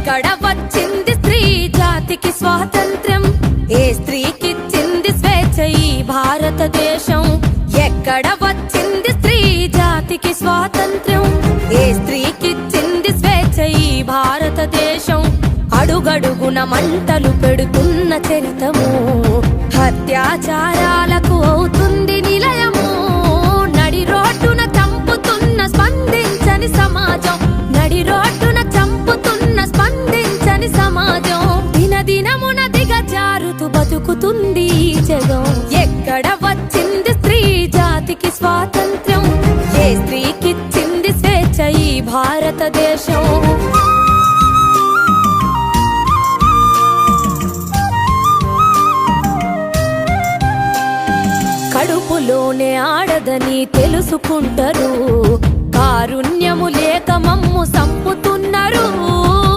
ఎక్కడ వచ్చింది స్త్రీ జాతికి స్వాతంత్ర్యం? ఏ స్త్రీకిచ్చింది స్వేచ్ఛ ఈ భారతదేశం? ఎక్కడ వచ్చింది స్త్రీ జాతికి స్వాతంత్ర్యం? ఏ స్త్రీకిచ్చింది స్వేచ్ఛ ఈ భారతదేశం? అడుగడుగున మంటలు పెడుతున్న చరితము, హత్యాచారాలకు అవుతుంది నిలయము. నడి రోడ్డున చంపుతున్న స్పందించని సమాజం, నడి రోడ్డున చంపుతున్న స్పందించని సమాజం. దినదినమున దిగజారుతూ బతుకుతుంది ఈ జగం. ఎక్కడ వచ్చింది స్త్రీ జాతికి స్వాతంత్ర్యం? ఏ స్త్రీకిచ్చింది స్వేచ్ఛ ఈ భారతదేశం? కడుపులోనే ఆడదని తెలుసుకుంటారు, కారుణ్యము లేక మమ్ము సంపుతున్నారు.